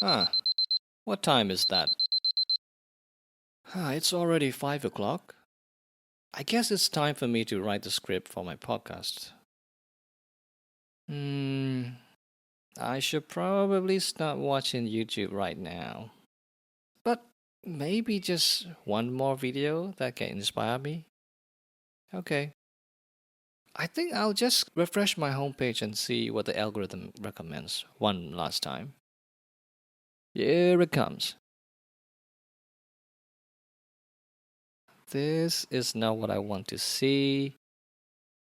Ah, what time is that? It's already 5 o'clock. I guess it's time for me to write the script for my podcast. Hmm, I should probably start watching YouTube right now. But maybe just one more video that can inspire me? Okay. I think I'll just refresh my homepage and see what the algorithm recommends one last time. Here it comes. This is not what I want to see.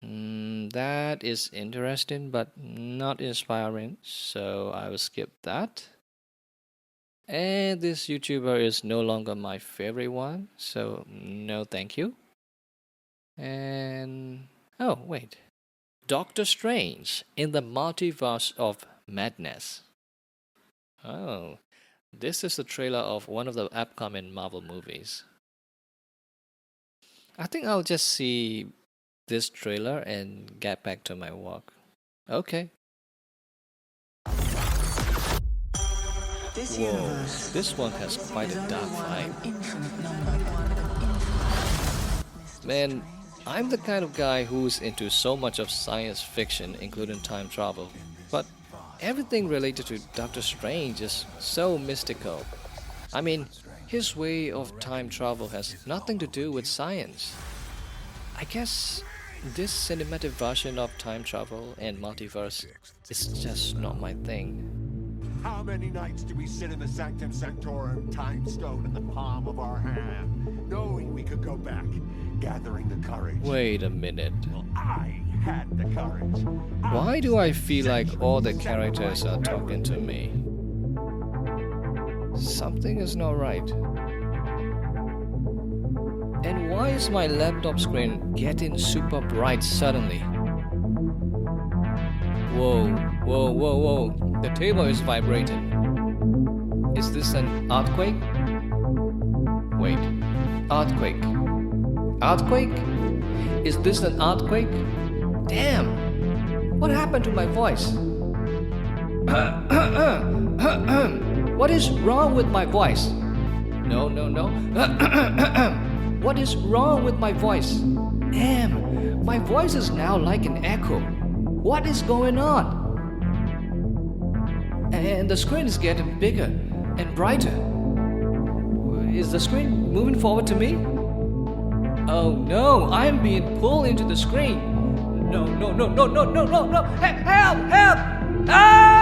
That is interesting but not inspiring, so I will skip that. And this YouTuber is no longer my favorite one, so no thank you. And oh, wait. Doctor Strange in the Multiverse of Madness. Oh, this is the trailer of one of the upcoming Marvel movies. I think I'll just see this trailer and get back to my work. Okay. Whoa, this one has quite a dark vibe. Man, I'm the kind of guy who's into so much of science fiction, including time travel. But everything related to Doctor Strange is so mystical. I mean, his way of time travel has nothing to do with science. I guess this cinematic version of time travel and multiverse is just not my thing. How many nights do we sit in the Sanctum Sanctorum time stone in the palm of our hand, knowing we could go back, gathering the courage? Wait a minute. Well, I had the courage. Why do I feel like all the characters are talking to me? Something is not right. And why is my laptop screen getting super bright suddenly? Whoa, whoa, whoa, whoa. The table is vibrating. Is this an earthquake? Wait. Earthquake. Earthquake? Is this an earthquake? Damn! What happened to my voice? What is wrong with my voice? No, no, no. What is wrong with my voice? Damn! My voice is now like an echo. What is going on? And the screen is getting bigger and brighter. Is the screen moving forward to me? Oh no, I'm being pulled into the screen. No, no, no, no, no, no, no, no. Help! Help! Ah!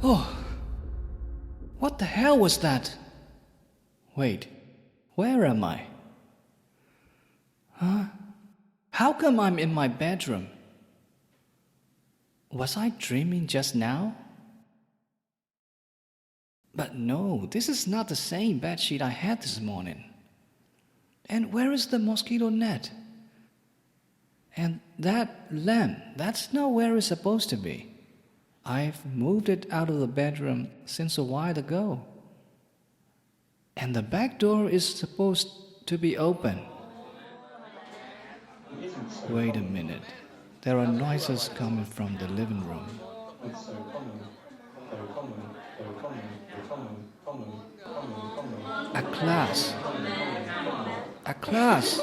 Oh, what the hell was that? Wait, where am I? Huh? How come I'm in my bedroom? Was I dreaming just now? But no, this is not the same bedsheet I had this morning. And where is the mosquito net? And that lamp, that's not where it's supposed to be. I've moved it out of the bedroom since a while ago. And the back door is supposed to be open. Wait a minute. There are noises coming from the living room. A class. A class.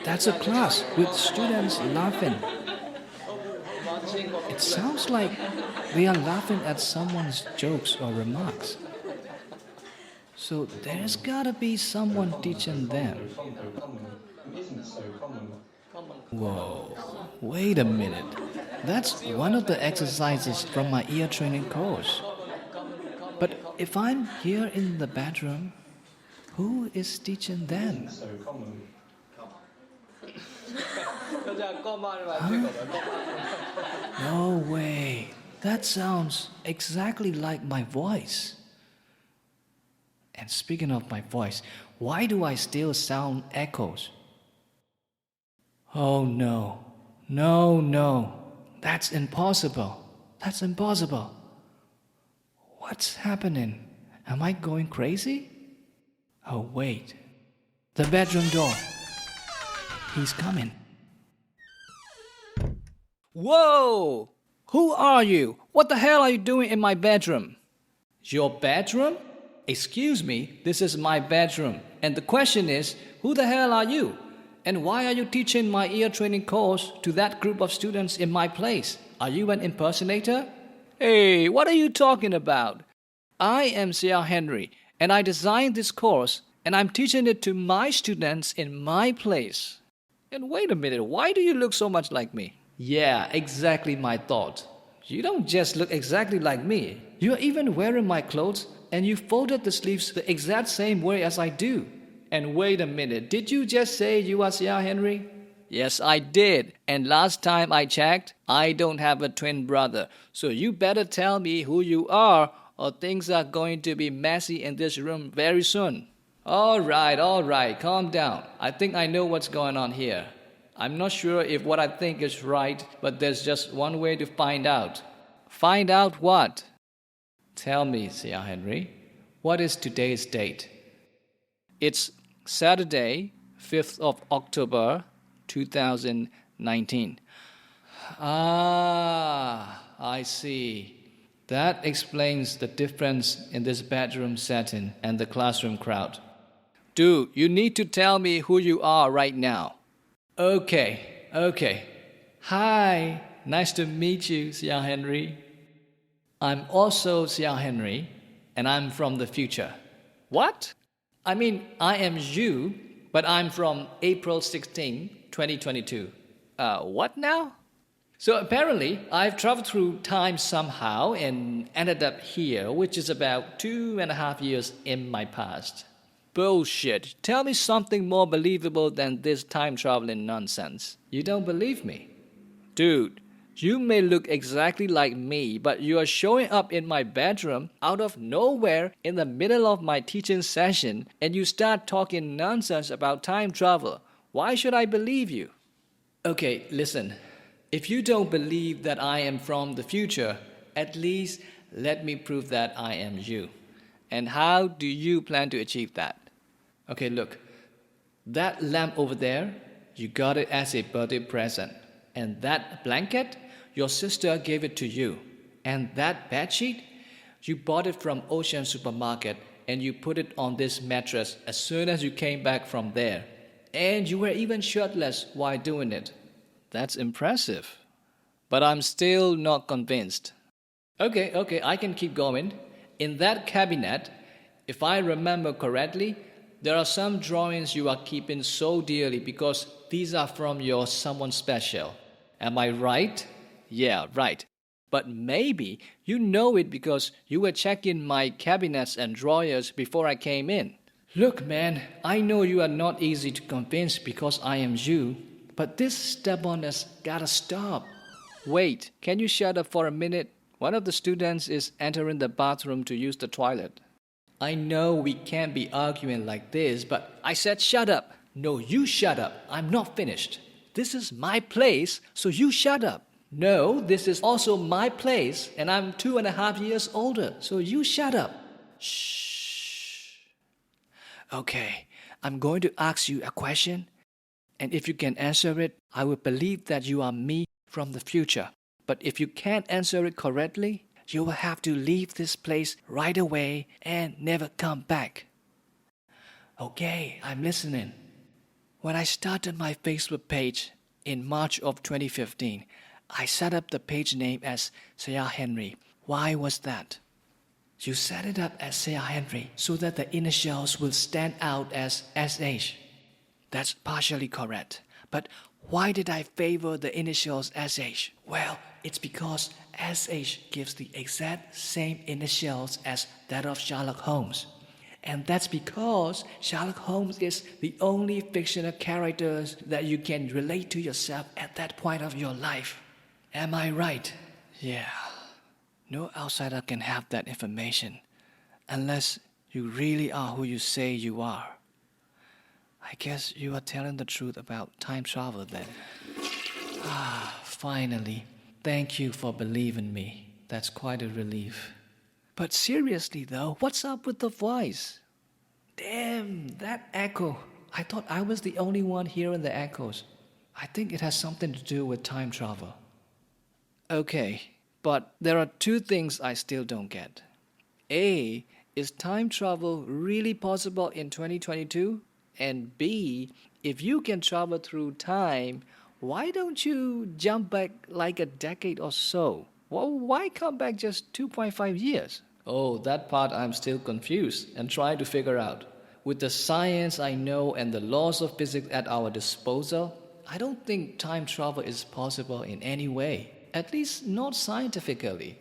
That's a class with students laughing. It sounds like they are laughing at someone's jokes or remarks. So there's gotta be someone teaching them. Whoa, wait a minute. That's one of the exercises from my ear training course. But if I'm here in the bedroom, who is teaching them? Huh? No way. That sounds exactly like my voice. And speaking of my voice, why do I still sound echoes? Oh no, no, that's impossible. That's impossible. What's happening? Am I going crazy? Oh, wait. The bedroom door. He's coming. Whoa! Who are you? What the hell are you doing in my bedroom? Your bedroom? Excuse me, this is my bedroom. And the question is, who the hell are you? And why are you teaching my ear training course to that group of students in my place? Are you an impersonator? Hey, what are you talking about? I am Sayar Henry, and I designed this course, and I'm teaching it to my students in my place. And wait a minute, why do you look so much like me? Yeah, exactly my thought. You don't just look exactly like me. You're even wearing my clothes, and you folded the sleeves the exact same way as I do. And wait a minute, did you just say you are Sayar Henry? Yes, I did. And last time I checked, I don't have a twin brother. So you better tell me who you are, or things are going to be messy in this room very soon. All right, calm down. I think I know what's going on here. I'm not sure if what I think is right, but there's just one way to find out. Find out what? Tell me, Sayar Henry, what is today's date? It's Saturday, 5th of October, 2019. Ah, I see. That explains the difference in this bedroom setting and the classroom crowd. Dude, you need to tell me who you are right now. Okay. Hi, nice to meet you, Sayar Henry. I'm also Sayar Henry, and I'm from the future. What? I mean, I am you, but I'm from April 16, 2022. What now? So apparently, I've traveled through time somehow and ended up here, which is about 2.5 years in my past. Bullshit. Tell me something more believable than this time traveling nonsense. You don't believe me? Dude, you may look exactly like me, but you are showing up in my bedroom out of nowhere in the middle of my teaching session and you start talking nonsense about time travel. Why should I believe you? Okay, listen. If you don't believe that I am from the future, at least let me prove that I am you. And how do you plan to achieve that? Okay, look. That lamp over there, you got it as a birthday present. And that blanket, your sister gave it to you. And that bedsheet, you bought it from Ocean Supermarket and you put it on this mattress as soon as you came back from there. And you were even shirtless while doing it. That's impressive. But I'm still not convinced. Okay, I can keep going. In that cabinet, if I remember correctly, there are some drawings you are keeping so dearly because these are from your someone special. Am I right? Yeah, right. But maybe you know it because you were checking my cabinets and drawers before I came in. Look, man, I know you are not easy to convince because I am you, but this stubbornness gotta stop. Wait, can you shut up for a minute? One of the students is entering the bathroom to use the toilet. I know we can't be arguing like this, but I said shut up. No, you shut up. I'm not finished. This is my place, so you shut up. No, this is also my place, and I'm 2.5 years older, so you shut up. Shh. Okay, I'm going to ask you a question, and if you can answer it, I will believe that you are me from the future. But if you can't answer it correctly, you will have to leave this place right away and never come back. Okay, I'm listening. When I started my Facebook page in March of 2015, I set up the page name as Sayar Henry. Why was that? You set it up as Sayar Henry so that the initials will stand out as SH. That's partially correct. But why did I favor the initials SH? Well, it's because SH gives the exact same initials as that of Sherlock Holmes. And that's because Sherlock Holmes is the only fictional character that you can relate to yourself at that point of your life. Am I right? Yeah. No outsider can have that information unless You really are who you say you are. I guess you are telling the truth about time travel then. Finally, thank you for believing me. That's quite a relief. But seriously though, what's up with the voice? Damn, that echo. I thought I was the only one hearing the echoes. I think it has something to do with time travel. Okay, but there are two things I still don't get. A, is time travel really possible in 2022? And B, if you can travel through time, why don't you jump back like a decade or so? Well, why come back just 2.5 years? Oh, that part I'm still confused and trying to figure out. With the science I know and the laws of physics at our disposal, I don't think time travel is possible in any way, at least not scientifically.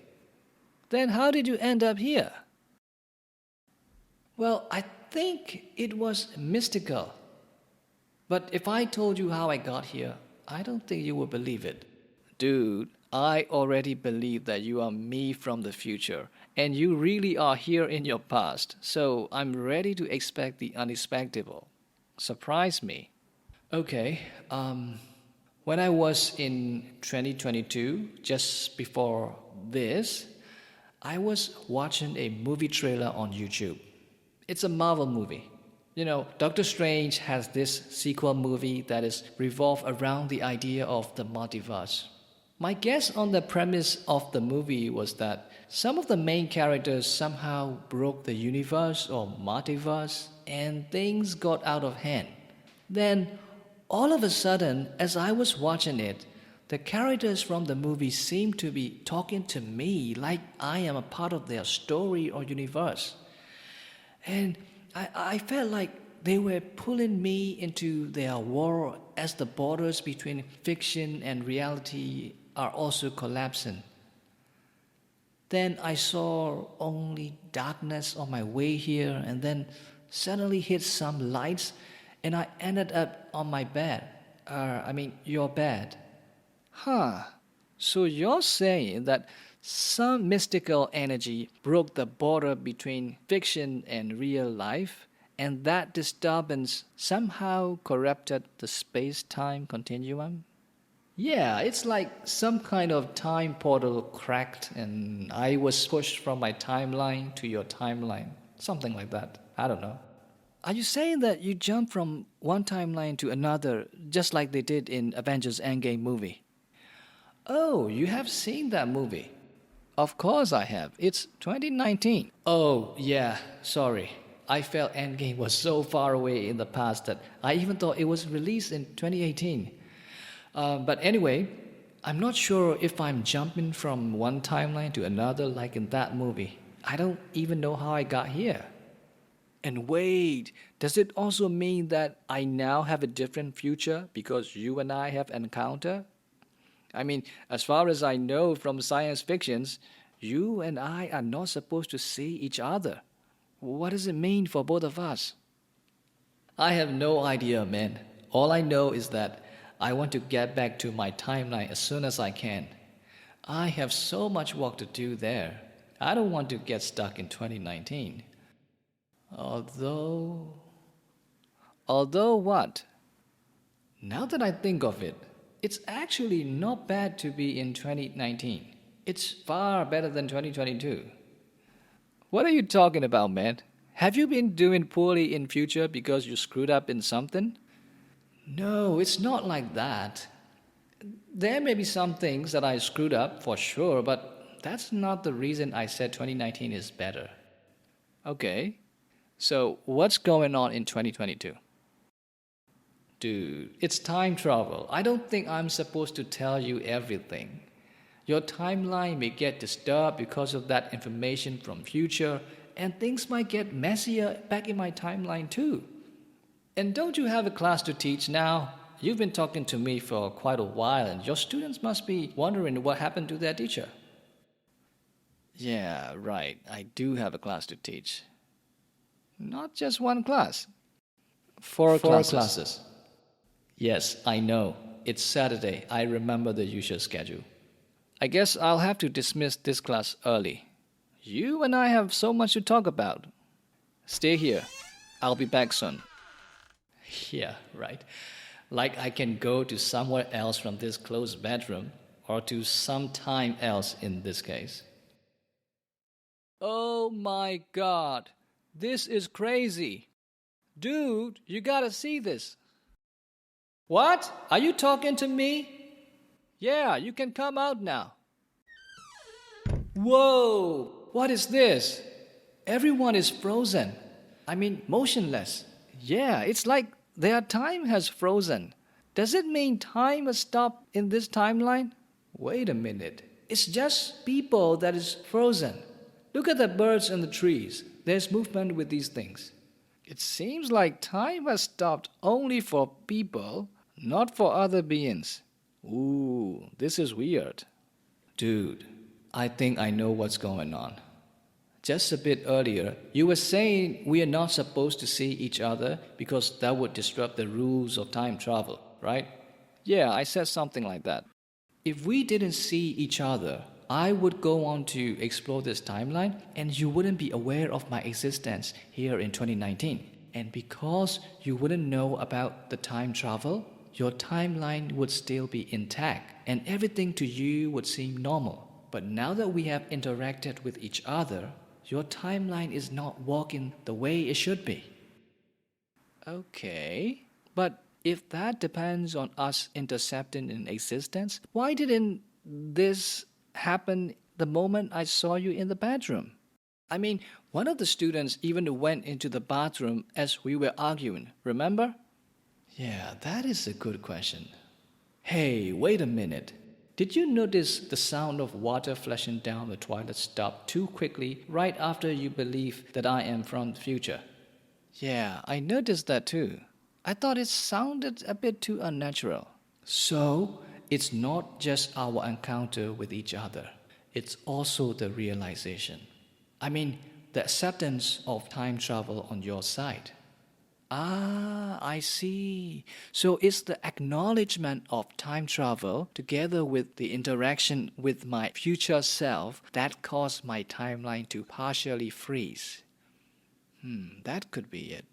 Then how did you end up here? Well, I think it was mystical. But if I told you how I got here, I don't think you would believe it. Dude, I already believe that you are me from the future, and you really are here in your past, so I'm ready to expect the unexpected. Surprise me. Okay, when I was in 2022, just before this, I was watching a movie trailer on YouTube. It's a Marvel movie. You know, Doctor Strange has this sequel movie that is revolved around the idea of the multiverse. My guess on the premise of the movie was that some of the main characters somehow broke the universe or multiverse and things got out of hand. Then, all of a sudden, as I was watching it, the characters from the movie seemed to be talking to me like I am a part of their story or universe. And I felt like they were pulling me into their world as the borders between fiction and reality are also collapsing. Then I saw only darkness on my way here, and then suddenly hit some lights, and I ended up on my bed. Your bed. Huh. So you're saying that some mystical energy broke the border between fiction and real life, and that disturbance somehow corrupted the space time continuum? Yeah, it's like some kind of time portal cracked, and I was pushed from my timeline to your timeline. Something like that. I don't know. Are you saying that you jumped from one timeline to another, just like they did in Avengers Endgame movie? Oh, you have seen that movie? Of course I have. It's 2019. Oh, yeah, sorry. I felt Endgame was so far away in the past that I even thought it was released in 2018. But anyway, I'm not sure if I'm jumping from one timeline to another like in that movie. I don't even know how I got here. And wait, does it also mean that I now have a different future because you and I have encountered? As far as I know from science fictions, you and I are not supposed to see each other. What does it mean for both of us? I have no idea, man. All I know is that I want to get back to my timeline as soon as I can. I have so much work to do there. I don't want to get stuck in 2019. Although. Although what? Now that I think of it, it's actually not bad to be in 2019. It's far better than 2022. What are you talking about, man? Have you been doing poorly in future because you screwed up in something? No, it's not like that. There may be some things that I screwed up for sure, but that's not the reason I said 2019 is better. Okay, so what's going on in 2022? Dude, it's time travel. I don't think I'm supposed to tell you everything. Your timeline may get disturbed because of that information from future, and things might get messier back in my timeline too. And don't you have a class to teach now? You've been talking to me for quite a while, and your students must be wondering what happened to their teacher. Yeah, right. I do have a class to teach. Not just one class. Four classes. Yes, I know. It's Saturday. I remember the usual schedule. I guess I'll have to dismiss this class early. You and I have so much to talk about. Stay here. I'll be back soon. Yeah, right. Like I can go to somewhere else from this closed bedroom, or to some time else in this case. Oh my god. This is crazy. Dude, you gotta see this. What? Are you talking to me? Yeah, you can come out now. Whoa! What is this? Everyone is frozen. I mean, motionless. Yeah, it's like their time has frozen. Does it mean time has stopped in this timeline? Wait a minute. It's just people that is frozen. Look at the birds and the trees. There's movement with these things. It seems like time has stopped only for people, not for other beings. Ooh, this is weird. Dude, I think I know what's going on. Just a bit earlier, you were saying we are not supposed to see each other because that would disrupt the rules of time travel, right? Yeah, I said something like that. If we didn't see each other, I would go on to explore this timeline and you wouldn't be aware of my existence here in 2019. And because you wouldn't know about the time travel, your timeline would still be intact and everything to you would seem normal. But now that we have interacted with each other, your timeline is not working the way it should be. Okay, but if that depends on us intercepting an existence, why didn't this happen the moment I saw you in the bedroom? I mean, one of the students even went into the bathroom as we were arguing, remember? Yeah, that is a good question. Hey, wait a minute. Did you notice the sound of water flashing down the toilet stopped too quickly right after you believe that I am from the future? Yeah, I noticed that too. I thought it sounded a bit too unnatural. So, it's not just our encounter with each other, it's also the realization. I mean, the acceptance of time travel on your side. Ah, I see. So it's the acknowledgement of time travel together with the interaction with my future self that caused my timeline to partially freeze. That could be it.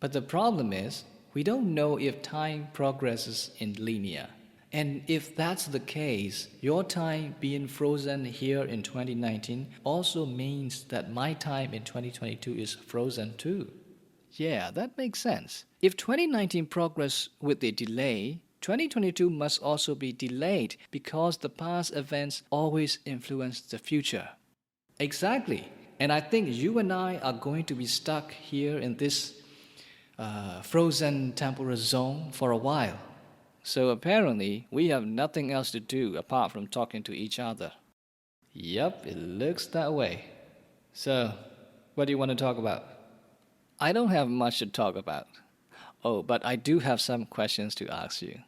But the problem is, we don't know if time progresses in linear. And if that's the case, your time being frozen here in 2019 also means that my time in 2022 is frozen too. Yeah, that makes sense. If 2019 progressed with a delay, 2022 must also be delayed because the past events always influence the future. Exactly. And I think you and I are going to be stuck here in this frozen temporal zone for a while. So apparently, we have nothing else to do apart from talking to each other. Yep, it looks that way. So, what do you want to talk about? I don't have much to talk about. Oh, but I do have some questions to ask you.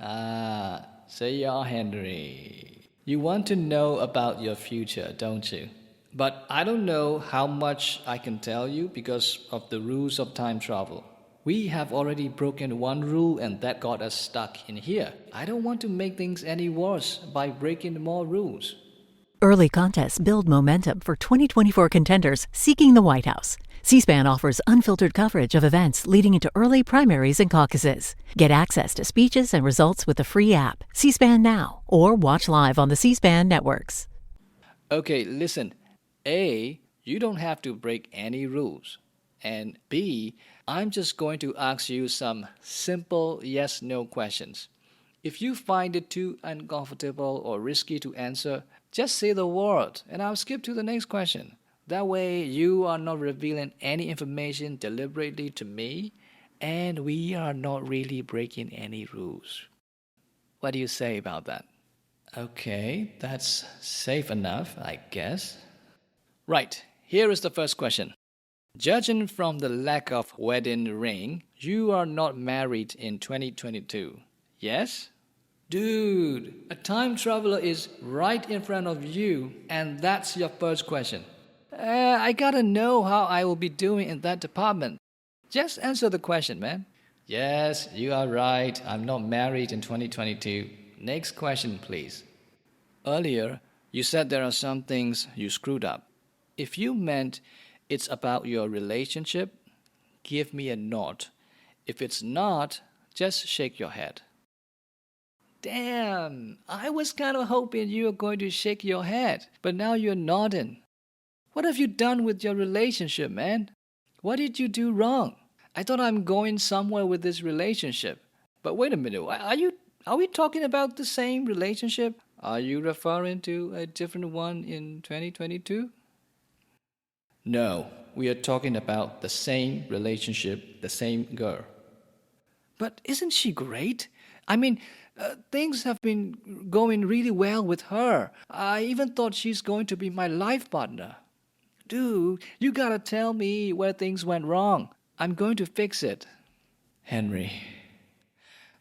Ah, Sayar Henry. You want to know about your future, don't you? But I don't know how much I can tell you because of the rules of time travel. We have already broken one rule and that got us stuck in here. I don't want to make things any worse by breaking more rules. Early contests build momentum for 2024 contenders seeking the White House. C-SPAN offers unfiltered coverage of events leading into early primaries and caucuses. Get access to speeches and results with the free app, C-SPAN Now, or watch live on the C-SPAN networks. Okay, listen. A, you don't have to break any rules. And B, I'm just going to ask you some simple yes-no questions. If you find it too uncomfortable or risky to answer, just say the word and I'll skip to the next question. That way, you are not revealing any information deliberately to me, and we are not really breaking any rules. What do you say about that? Okay, that's safe enough, I guess. Right, here is the first question. Judging from the lack of wedding ring, you are not married in 2022. Yes? Dude, a time traveler is right in front of you, and that's your first question. I gotta know how I will be doing in that department. Just answer the question, man. Yes, you are right. I'm not married in 2022. Next question, please. Earlier, you said there are some things you screwed up. If you meant it's about your relationship, give me a nod. If it's not, just shake your head. Damn, I was kind of hoping you were going to shake your head, but now you're nodding. What have you done with your relationship, man? What did you do wrong? I thought I'm going somewhere with this relationship. But wait a minute, are we talking about the same relationship? Are you referring to a different one in 2022? No, we are talking about the same relationship, the same girl. But isn't she great? I mean, things have been going really well with her. I even thought she's going to be my life partner. Dude, you gotta tell me where things went wrong. I'm going to fix it. Henry,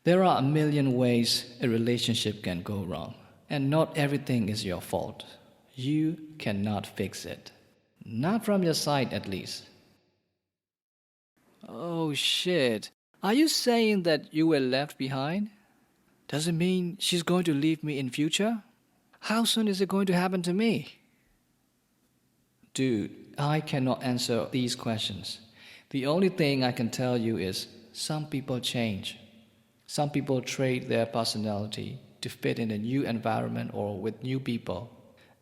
there are a million ways a relationship can go wrong, and not everything is your fault. You cannot fix it. Not from your side, at least. Oh shit. Are you saying that you were left behind? Does it mean she's going to leave me in future? How soon is it going to happen to me? Dude, I cannot answer these questions. The only thing I can tell you is some people change. Some people trade their personality to fit in a new environment or with new people.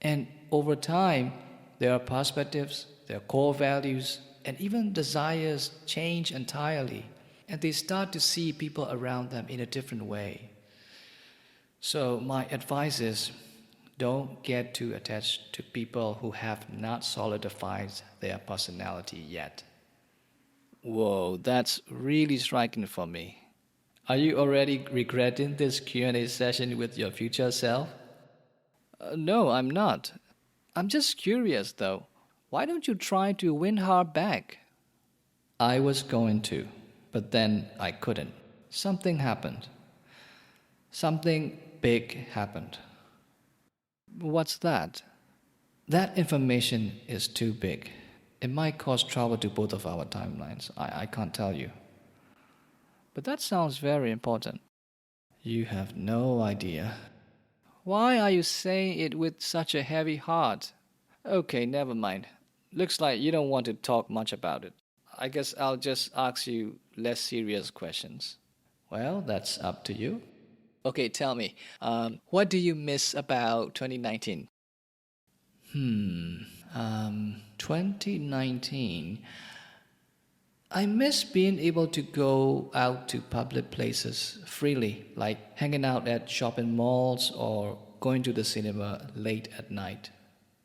And over time, their perspectives, their core values, and even desires change entirely. And they start to see people around them in a different way. So, my advice is don't get too attached to people who have not solidified their personality yet. Whoa, that's really striking for me. Are you already regretting this Q&A session with your future self? No, I'm not. I'm just curious though. Why don't you try to win her back? I was going to, but then I couldn't. Something happened. Something big happened. What's that? That information is too big. It might cause trouble to both of our timelines. I can't tell you. But that sounds very important. You have no idea. Why are you saying it with such a heavy heart? Okay, never mind. Looks like you don't want to talk much about it. I guess I'll just ask you less serious questions. Well, that's up to you. Okay, tell me, what do you miss about 2019? 2019. I miss being able to go out to public places freely, like hanging out at shopping malls or going to the cinema late at night.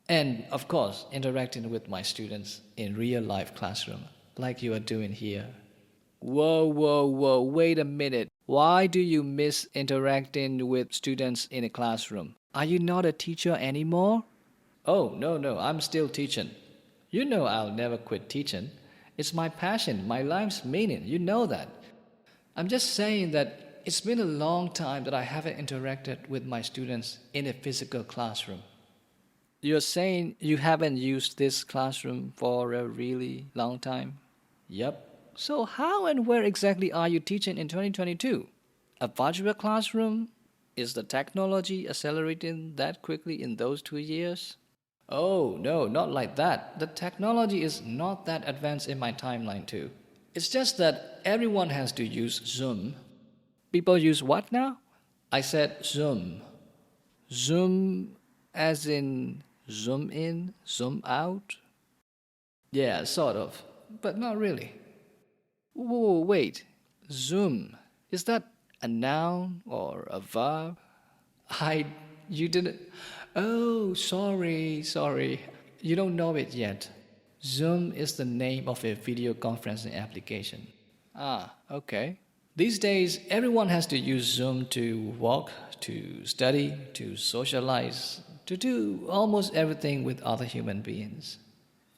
And of course, interacting with my students in real life classroom, like you are doing here. Whoa, whoa, whoa, wait a minute. Why do you miss interacting with students in a classroom? Are you not a teacher anymore? Oh, no, I'm still teaching. You know I'll never quit teaching. It's my passion, my life's meaning. You know that. I'm just saying that it's been a long time that I haven't interacted with my students in a physical classroom. You're saying you haven't used this classroom for a really long time? Yep. So, how and where exactly are you teaching in 2022? A virtual classroom? Is the technology accelerating that quickly in those 2 years? Oh, no, not like that. The technology is not that advanced in my timeline, too. It's just that everyone has to use Zoom. People use what now? I said Zoom. Zoom as in zoom in, zoom out? Yeah, sort of, but not really. Whoa, wait. Zoom. Is that a noun or a verb? I. You didn't. Oh, sorry. You don't know it yet. Zoom is the name of a video conferencing application. Ah, okay. These days, everyone has to use Zoom to work, to study, to socialize, to do almost everything with other human beings.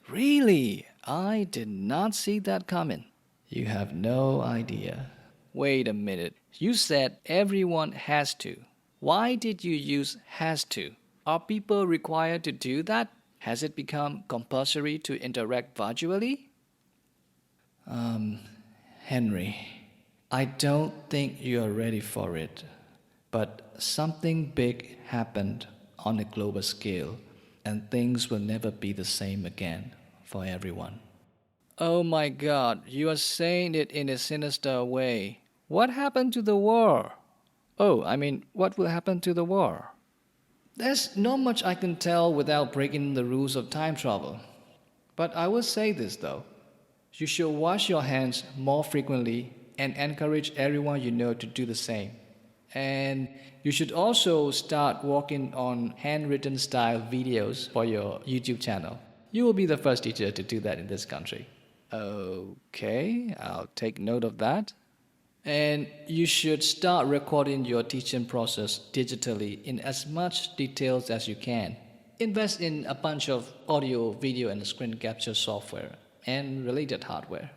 Really? I did not see that coming. You have no idea. Wait a minute. You said everyone has to. Why did you use has to? Are people required to do that? Has it become compulsory to interact virtually? Henry, I don't think you are ready for it. But something big happened on a global scale, and things will never be the same again. for everyone. Oh my god, you are saying it in a sinister way. What happened to the war? What will happen to the war? There's not much I can tell without breaking the rules of time travel. But I will say this though. You should wash your hands more frequently and encourage everyone you know to do the same. And you should also start working on handwritten style videos for your YouTube channel. You will be the first teacher to do that in this country. Okay, I'll take note of that. And you should start recording your teaching process digitally in as much details as you can. Invest in a bunch of audio, video, and screen capture software and related hardware.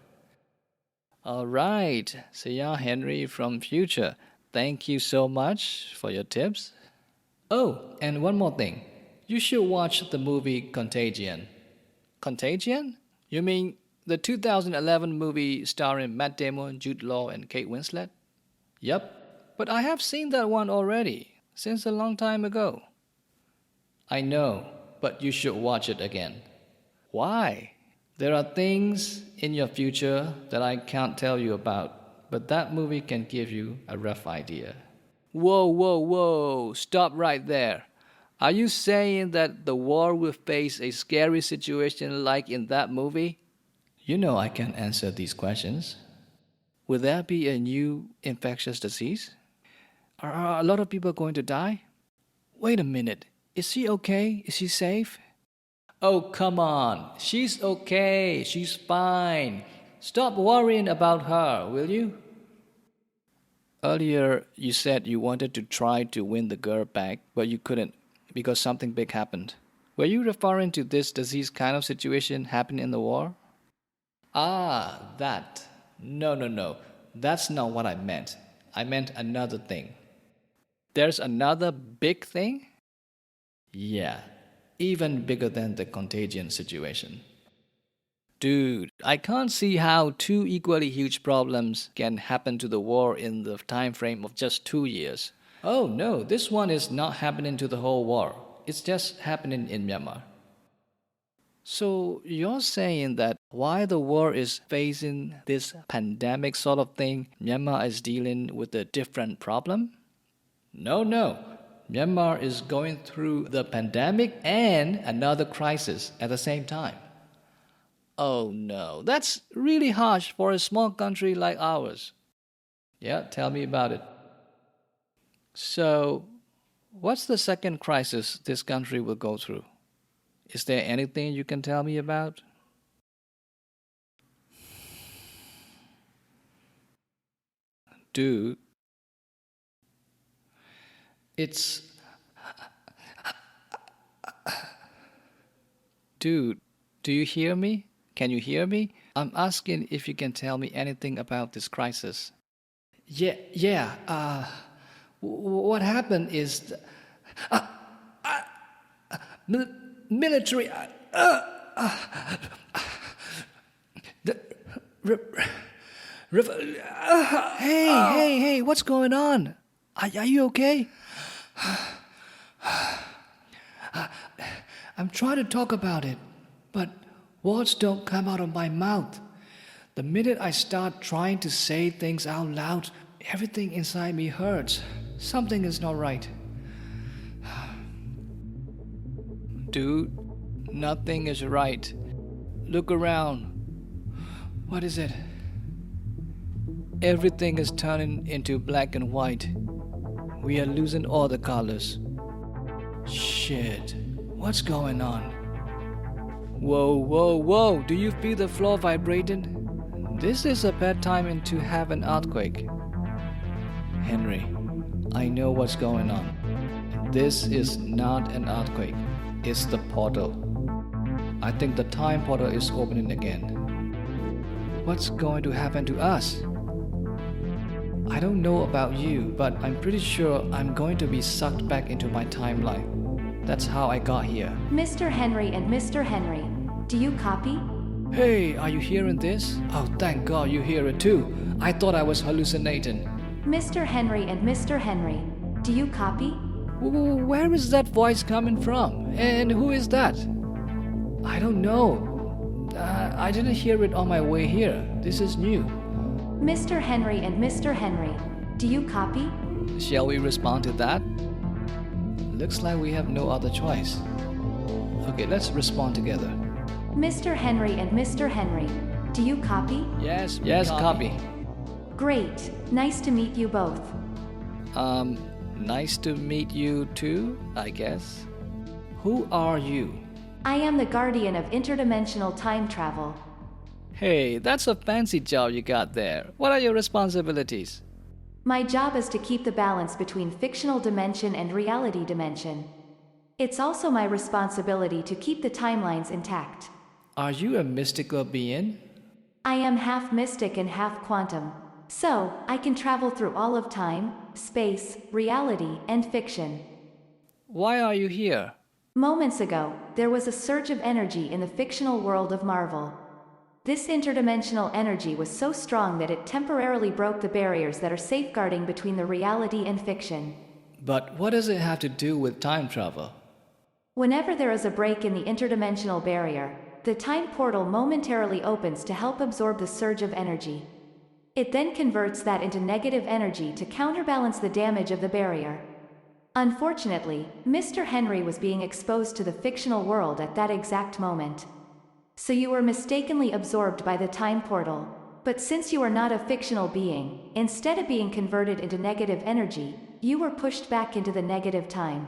All right, Sayar Henry from future. Thank you so much for your tips. Oh, and one more thing. You should watch the movie Contagion. Contagion? You mean the 2011 movie starring Matt Damon, Jude Law, and Kate Winslet? Yep, but I have seen that one already, since a long time ago. I know, but you should watch it again. Why? There are things in your future that I can't tell you about, but that movie can give you a rough idea. Whoa, stop right there. Are you saying that the world will face a scary situation like in that movie? You know I can answer these questions. Will there be a new infectious disease? Are a lot of people going to die? Wait a minute. Is she okay? Is she safe? Oh, come on. She's okay. She's fine. Stop worrying about her, will you? Earlier, you said you wanted to try to win the girl back, but you couldn't because something big happened. Were you referring to this disease kind of situation happening in the war? Ah, that. No. That's not what I meant. I meant another thing. There's another big thing? Yeah, even bigger than the contagion situation. Dude, I can't see how two equally huge problems can happen to the war in the time frame of just 2 years. Oh no, this one is not happening to the whole war. It's just happening in Myanmar. So you're saying that while the world is facing this pandemic sort of thing, Myanmar is dealing with a different problem? No. Myanmar is going through the pandemic and another crisis at the same time. Oh no, that's really harsh for a small country like ours. Yeah, tell me about it. So, what's the second crisis this country will go through? Is there anything you can tell me about? Dude, Dude, do you hear me? Can you hear me? I'm asking if you can tell me anything about this crisis. What happened is military. Hey, what's going on? Are you okay? I'm trying to talk about it, but words don't come out of my mouth. The minute I start trying to say things out loud, everything inside me hurts. Something is not right. Dude, nothing is right. Look around. What is it? Everything is turning into black and white. We are losing all the colors. Shit, what's going on? Whoa, do you feel the floor vibrating? This is a bad timing to have an earthquake. Henry, I know what's going on. This is not an earthquake, it's the portal. I think the time portal is opening again. What's going to happen to us? I don't know about you, but I'm pretty sure I'm going to be sucked back into my timeline. That's how I got here. Mr. Henry and Mr. Henry, do you copy? Hey, are you hearing this? Oh, thank God you hear it too. I thought I was hallucinating. Mr. Henry and Mr. Henry, do you copy? Where is that voice coming from? And who is that? I don't know. I didn't hear it on my way here. This is new. Mr. Henry and Mr. Henry, do you copy? Shall we respond to that? Looks like we have no other choice. Okay, let's respond together. Mr. Henry and Mr. Henry, do you copy? Yes, copy. Great. Nice to meet you both. Nice to meet you too, I guess. Who are you? I am the guardian of interdimensional time travel. Hey, that's a fancy job you got there. What are your responsibilities? My job is to keep the balance between fictional dimension and reality dimension. It's also my responsibility to keep the timelines intact. Are you a mystical being? I am half mystic and half quantum, so I can travel through all of time, space, reality, and fiction. Why are you here? Moments ago, there was a surge of energy in the fictional world of Marvel. This interdimensional energy was so strong that it temporarily broke the barriers that are safeguarding between the reality and fiction. But what does it have to do with time travel? Whenever there is a break in the interdimensional barrier, the time portal momentarily opens to help absorb the surge of energy. It then converts that into negative energy to counterbalance the damage of the barrier. Unfortunately, Mr. Henry was being exposed to the fictional world at that exact moment. So you were mistakenly absorbed by the time portal. But since you are not a fictional being, instead of being converted into negative energy, you were pushed back into the negative time.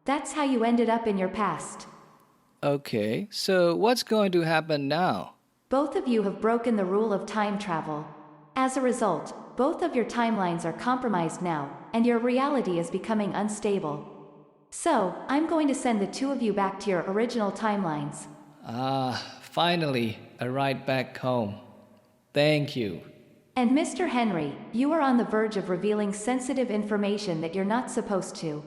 That's how you ended up in your past. Okay, so what's going to happen now? Both of you have broken the rule of time travel. As a result, both of your timelines are compromised now, and your reality is becoming unstable. So, I'm going to send the two of you back to your original timelines. Finally, a ride back home. Thank you. And Mr. Henry, you are on the verge of revealing sensitive information that you're not supposed to.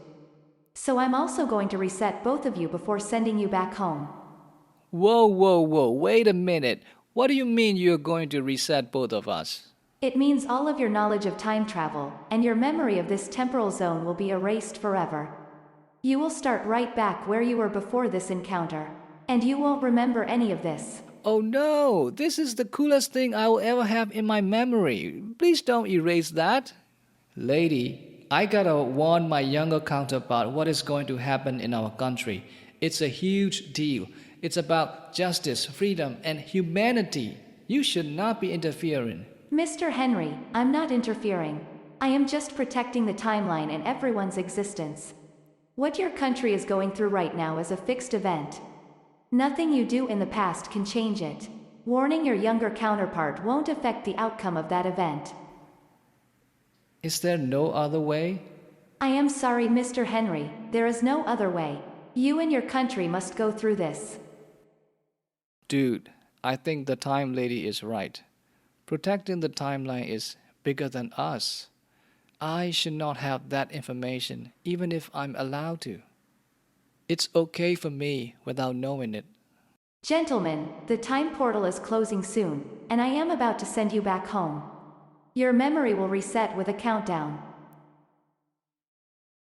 So I'm also going to reset both of you before sending you back home. Whoa, wait a minute. What do you mean you're going to reset both of us? It means all of your knowledge of time travel, and your memory of this temporal zone will be erased forever. You will start right back where you were before this encounter, and you won't remember any of this. Oh no, this is the coolest thing I will ever have in my memory. Please don't erase that. Lady, I gotta warn my younger counterpart what is going to happen in our country. It's a huge deal. It's about justice, freedom, and humanity. You should not be interfering. Mr. Henry, I'm not interfering. I am just protecting the timeline and everyone's existence. What your country is going through right now is a fixed event. Nothing you do in the past can change it. Warning your younger counterpart won't affect the outcome of that event. Is there no other way? I am sorry, Mr. Henry, there is no other way. You and your country must go through this. Dude, I think the time lady is right. Protecting the timeline is bigger than us. I should not have that information, even if I'm allowed to. It's okay for me without knowing it. Gentlemen, the time portal is closing soon, and I am about to send you back home. Your memory will reset with a countdown.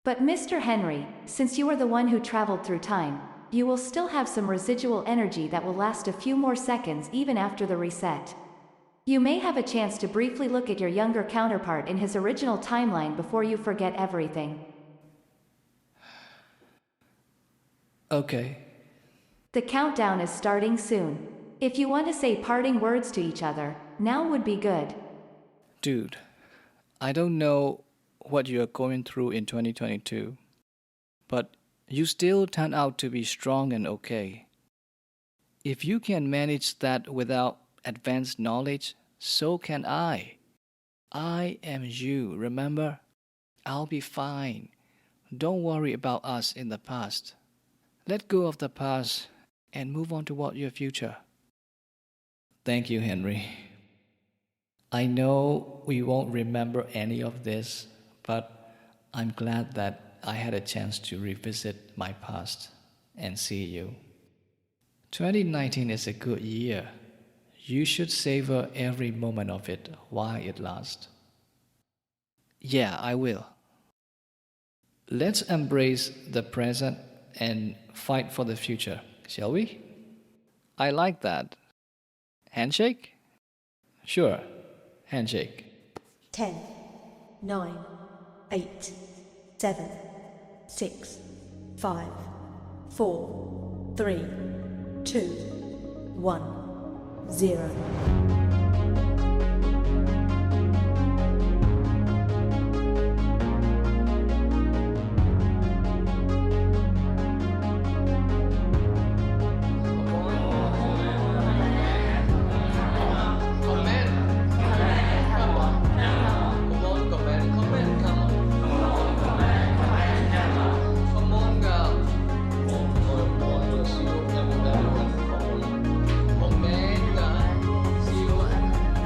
But Mr. Henry, since you are the one who traveled through time, you will still have some residual energy that will last a few more seconds even after the reset. You may have a chance to briefly look at your younger counterpart in his original timeline before you forget everything. Okay. The countdown is starting soon. If you want to say parting words to each other, now would be good. Dude, I don't know what you're going through in 2022, but you still turn out to be strong and okay. If you can manage that without advanced knowledge, so can I. I am you, remember? I'll be fine. Don't worry about us in the past. Let go of the past and move on toward your future. Thank you, Henry. I know we won't remember any of this, but I'm glad that I had a chance to revisit my past and see you. 2019 is a good year. You should savor every moment of it while it lasts. Yeah, I will. Let's embrace the present and fight for the future, shall we? I like that. Handshake? Sure, handshake. 10, 9, 8, 7, 6, 5, 4, 3, 2, 1, 0.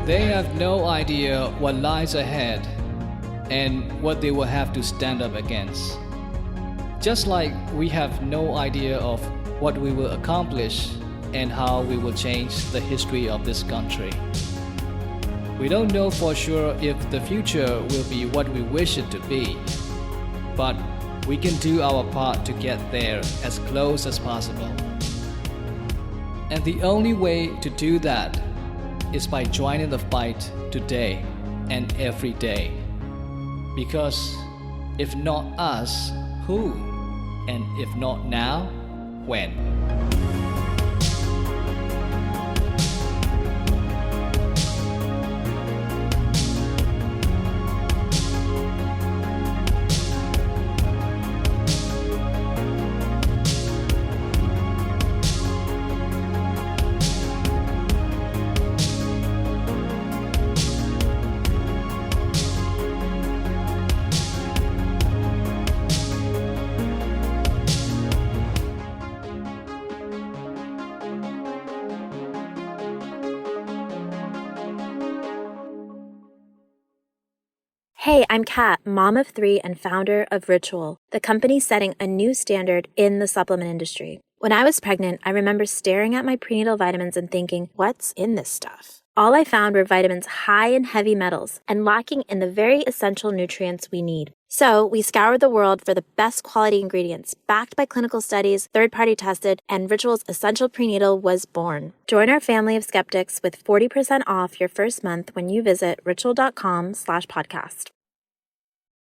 They have no idea what lies ahead and what they will have to stand up against. Just like we have no idea of what we will accomplish and how we will change the history of this country. We don't know for sure if the future will be what we wish it to be, but we can do our part to get there as close as possible. And the only way to do that is by joining the fight today and every day. Because if not us, who? And if not now, when? Hey, I'm Kat, mom of 3 and founder of Ritual, the company setting a new standard in the supplement industry. When I was pregnant, I remember staring at my prenatal vitamins and thinking, what's in this stuff? All I found were vitamins high in heavy metals and lacking in the very essential nutrients we need. So we scoured the world for the best quality ingredients, backed by clinical studies, third-party tested, and Ritual's Essential Prenatal was born. Join our family of skeptics with 40% off your first month when you visit ritual.com/podcast.